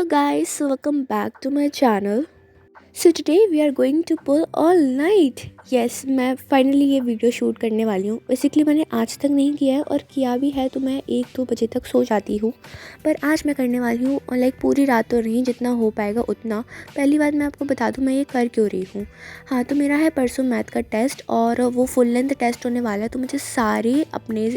Hello guys, welcome back to my channel. So today we are going to pull all night. Yes, मैं finally ये video shoot करने वाली हूँ। Basically मैंने आज तक नहीं किया है, और किया भी है तो मैं 1-2 बजे तक सो जाती हूँ। पर आज मैं करने वाली हूँ, और लाइक पूरी रात तो नहीं, जितना हो पाएगा उतना। पहली बात मैं आपको बता दूँ मैं ये कर क्यों रही हूँ। हाँ, तो मेरा है परसों मैथ का टेस्ट, और वो फुल लेंथ टेस्ट होने वाला है, तो मुझे सारे अपने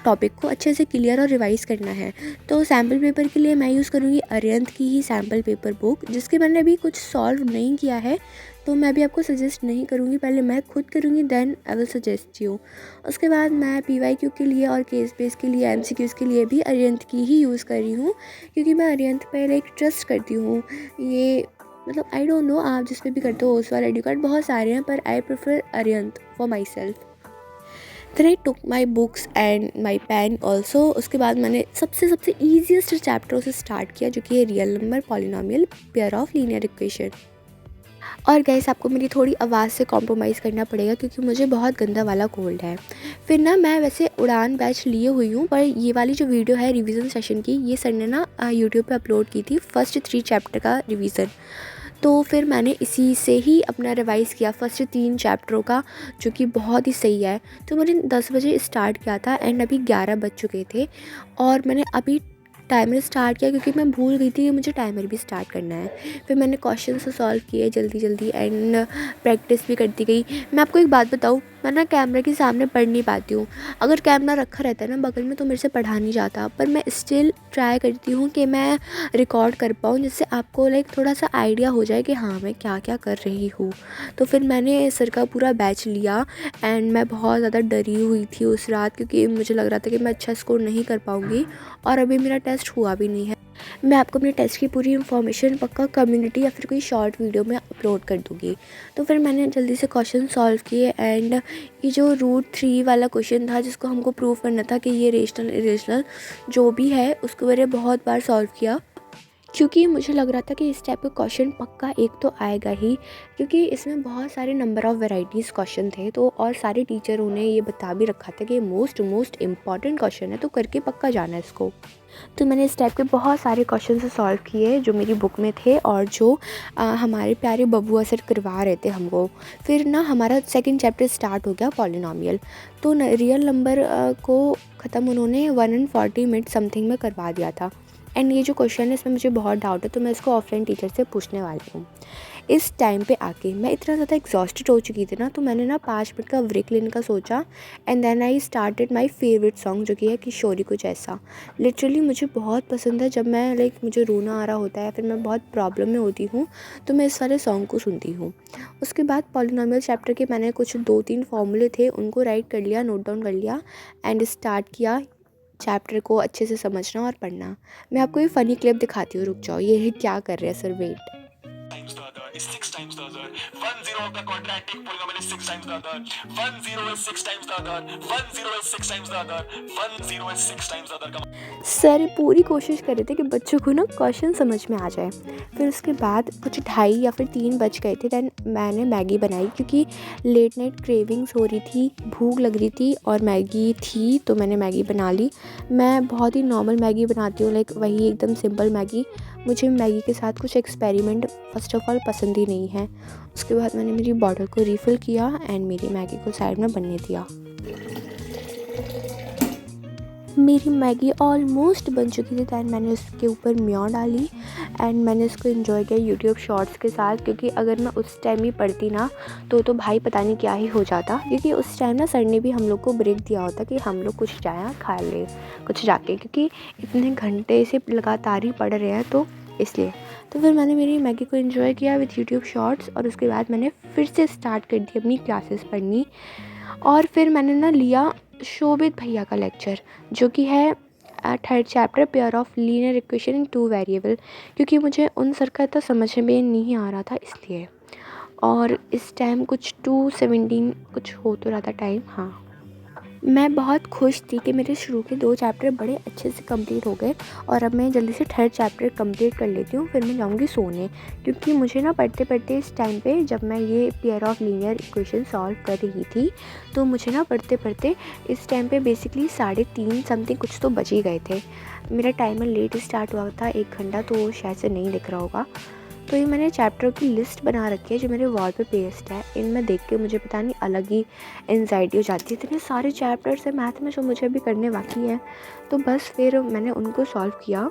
टॉपिक को अच्छे से क्लियर और रिवाइज़ करना है। तो सैम्पल पेपर के लिए मैं यूज़ करूँगी अरिहंत की ही सैम्पल पेपर बुक, जिसके मैंने अभी कुछ सॉल्व नहीं किया है, तो मैं भी आपको सजेस्ट नहीं करूँगी। पहले मैं खुद करूँगी, then I will suggest you. उसके बाद मैं पीवाईक्यू के लिए और केस बेस के लिए, एमसीक्यूज़ के लिए भी अरिहंत की ही यूज़ कर रही हूँ, क्योंकि मैं अरिहंत पर एक ट्रस्ट करती हूँ। ये मतलब आई डोंट नो आप जिस पे भी करते हो, उस वाला एडुकेट बहुत सारे हैं, पर I prefer Arihant for myself. Then I took my books and my pen also. उसके बाद मैंने सबसे ईजिएस्ट चैप्टरों से स्टार्ट किया, जो कि है real number, polynomial, pair of linear equation. और गाइस, आपको मेरी थोड़ी आवाज़ से कॉम्प्रोमाइज़ करना पड़ेगा, क्योंकि मुझे बहुत गंदा वाला कोल्ड है। फिर ना मैं वैसे उड़ान बैच लिए हुई हूँ, पर ये वाली जो वीडियो है रिवीजन सेशन की, ये सर ने ना यूट्यूब पे अपलोड की थी, फर्स्ट 3 चैप्टर का रिवीजन। तो फिर मैंने इसी से ही अपना रिवाइज़ किया फर्स्ट 3 चैप्टरों का, जो कि बहुत ही सही है। तो मैंने 10 बजे स्टार्ट किया था, एंड अभी 11 बज चुके थे, और मैंने अभी टाइमर स्टार्ट किया, क्योंकि मैं भूल गई थी कि मुझे टाइमर भी स्टार्ट करना है। फिर मैंने क्वेश्चन से सॉल्व किए जल्दी जल्दी, एंड प्रैक्टिस भी करती गई। मैं आपको एक बात बताऊँ, मैं ना कैमरे के सामने पढ़ नहीं पाती हूँ। अगर कैमरा रखा रहता है ना बगल में, तो मेरे से पढ़ा नहीं जाता, पर मैं स्टिल ट्राई करती हूँ कि मैं रिकॉर्ड कर पाऊँ, जिससे आपको लाइक थोड़ा सा आइडिया हो जाए कि हाँ मैं क्या क्या कर रही हूँ। तो फिर मैंने सर का पूरा बैच लिया, एंड मैं बहुत ज़्यादा डरी हुई थी उस रात, क्योंकि मुझे लग रहा था कि मैं अच्छा स्कोर नहीं कर पाऊँगी, और अभी मेरा टेस्ट हुआ भी नहीं है। मैं आपको अपने टेस्ट की पूरी इन्फॉर्मेशन पक्का कम्युनिटी या फिर कोई शॉर्ट वीडियो में अपलोड कर दूँगी। तो फिर मैंने जल्दी से क्वेश्चन सॉल्व किए, एंड ये जो रूट 3 वाला क्वेश्चन था, जिसको हमको प्रूव करना था कि ये रेशनल इरेशनल जो भी है, उसको मैंने बहुत बार सॉल्व किया, क्योंकि मुझे लग रहा था कि इस टाइप का क्वेश्चन पक्का एक तो आएगा ही, क्योंकि इसमें बहुत सारे नंबर ऑफ़ वैरायटीज़ क्वेश्चन थे। तो और सारे टीचरों ने ये बता भी रखा था कि ये मोस्ट इम्पॉर्टेंट क्वेश्चन है, तो करके पक्का जाना है इसको। तो मैंने इस टाइप के बहुत सारे क्वेश्चन से सॉल्व किए, जो मेरी बुक में थे, और जो हमारे प्यारे बबुआ सर करवा रहे थे हमको। फिर ना हमारा सेकंड चैप्टर स्टार्ट हो गया, पॉलिनोमियल। तो रियल नंबर को ख़त्म उन्होंने 140 मिनट समथिंग में करवा दिया था। एंड ये जो क्वेश्चन है, इसमें मुझे बहुत डाउट है, तो मैं इसको ऑफलाइन टीचर से पूछने वाली हूँ। इस टाइम पे आके मैं इतना ज़्यादा एग्जॉस्टेड हो चुकी थी ना, तो मैंने ना 5 मिनट का ब्रेक लेने का सोचा, and then I started my favourite song, जो कि है किशोरी कुछ ऐसा। लिटरली मुझे बहुत पसंद है। जब मैं लाइक मुझे रोना आ रहा होता है, फिर मैं बहुत प्रॉब्लम में होती हूँ, तो मैं इस वाले सॉन्ग को सुनती हूँ। उसके बाद पॉलिनोमियल चैप्टर के मैंने कुछ 2-3 फॉर्मूले थे, उनको राइट कर लिया, नोट डाउन कर लिया, एंड स्टार्ट किया चैप्टर को अच्छे से समझना और पढ़ना। मैं आपको ये फ़नी क्लिप दिखाती हूँ, रुक जाओ, ये है क्या कर रहे हैं sir, wait. times the other is 6 times the other. 1 0 of the quadratic polynomial is 6 times the other. 1 0 is 6 times the other. 1 0 is 6 times the other. 1 0 is 6 times the other. Sir पूरी कोशिश कर रहे थे कि बच्चों को ना क्वेश्चन समझ में आ जाए। फिर उसके बाद कुछ 2:30 या फिर 3 बज गए थे, दैन मैंने मैगी बनाई, क्योंकि लेट नाइट क्रेविंग्स हो रही थी, भूख लग रही थी, और मैगी थी, तो मैंने मैगी बना ली। मैं बहुत ही नॉर्मल मैगी बनाती हूँ, लाइक वही एकदम सिंपल मैगी। मुझे मैगी के साथ कुछ एक्सपेरिमेंट फ़र्स्ट ऑफ़ ऑल पसंद ही नहीं है। उसके बाद मैंने मेरी बॉटल को रिफ़िल किया, एंड मेरी मैगी को साइड में बनने दिया। मेरी मैगी ऑलमोस्ट बन चुकी थी, दैन मैंने उसके ऊपर म्यो डाली, एंड मैंने इसको एंजॉय किया यूट्यूब शॉर्ट्स के साथ, क्योंकि अगर मैं उस टाइम ही पढ़ती ना, तो भाई पता नहीं क्या ही हो जाता, क्योंकि उस टाइम ना सर ने भी हम लोग को ब्रेक दिया होता कि हम लोग कुछ जाए खा ले कुछ जाके, क्योंकि इतने घंटे से लगातार ही पढ़ रहे हैं, तो इसलिए। तो फिर मैंने मेरी मैगी को एंजॉय किया विथ यूट्यूब शॉर्ट्स, और उसके बाद मैंने फिर से स्टार्ट कर दी अपनी क्लासेस पढ़नी। और फिर मैंने ना लिया शोभित भैया का लेक्चर, जो कि है third chapter, pair of linear equation in 2 variable, क्योंकि मुझे उन सर का तो समझ में नहीं आ रहा था, इसलिए। और इस टाइम कुछ 2:17 कुछ हो तो रहा था टाइम, हाँ। मैं बहुत खुश थी कि मेरे शुरू के 2 चैप्टर बड़े अच्छे से कंप्लीट हो गए और अब मैं जल्दी से थर्ड चैप्टर कंप्लीट कर लेती हूँ, फिर मैं जाऊँगी सोने। क्योंकि मुझे ना पढ़ते-पढ़ते इस टाइम पे जब मैं ये pair of linear equation solve कर रही थी, तो मुझे ना पढ़ते-पढ़ते इस टाइम पे बेसिकली 3:30 समथिंग कुछ तो बज ही गए थे। मेरा टाइमर लेट स्टार्ट हुआ था 1 घंटा, तो शायद से नहीं दिख रहा होगा। तो ये मैंने चैप्टर की लिस्ट बना रखी है जो मेरे वॉल पे पेस्ट है। इनमें देख के मुझे पता नहीं अलग ही एंग्जाइटी हो जाती है। इतने सारे चैप्टर्स हैं मैथ में जो मुझे अभी करने बाकी हैं। तो बस फिर मैंने उनको सॉल्व किया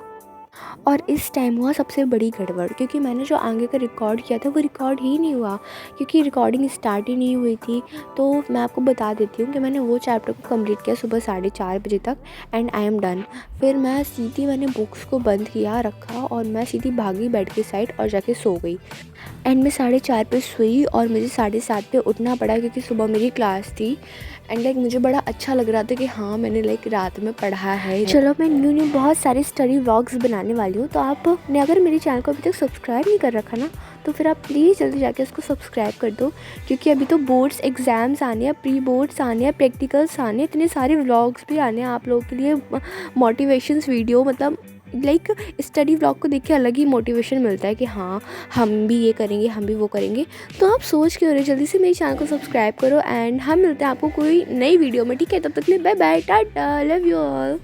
और इस टाइम हुआ सबसे बड़ी गड़बड़, क्योंकि मैंने जो आगे का रिकॉर्ड किया था वो रिकॉर्ड ही नहीं हुआ, क्योंकि रिकॉर्डिंग स्टार्ट ही नहीं हुई थी। तो मैं आपको बता देती हूँ कि मैंने वो चैप्टर को कंप्लीट किया सुबह 4:30 बजे तक एंड आई एम डन। फिर मैंने बुक्स को बंद किया रखा और मैं सीधी भागी बेड की साइड और जाके सो गई। एंड मैं 4:30 पे सोई और मुझे 7:30 पे उठना पड़ा, क्योंकि सुबह मेरी क्लास थी। एंड मुझे बड़ा अच्छा लग रहा था कि हाँ मैंने रात में पढ़ा है। चलो मैं न्यू बहुत सारे स्टडी व्लॉग्स बनाने वाली हूँ, तो आपने अगर मेरे चैनल को अभी तक सब्सक्राइब नहीं कर रखा ना, तो फिर आप प्लीज़ जल्दी जाके उसको सब्सक्राइब कर दो, क्योंकि अभी तो बोर्ड्स एग्ज़ाम्स आने हैं, प्री बोर्ड्स आने हैं, प्रैक्टिकल्स आने हैं, इतने सारे व्लॉग्स भी आने हैं आप लोगों के लिए। मोटिवेशंस वीडियो मतलब स्टडी व्लॉग को देख के अलग ही मोटिवेशन मिलता है कि हाँ हम भी ये करेंगे, हम भी वो करेंगे। तो आप सोच के हो रहे जल्दी से मेरे चैनल को सब्सक्राइब करो एंड हम मिलते हैं आपको कोई नई वीडियो में, ठीक है? तब तक के लिए bye bye, tata, love you all.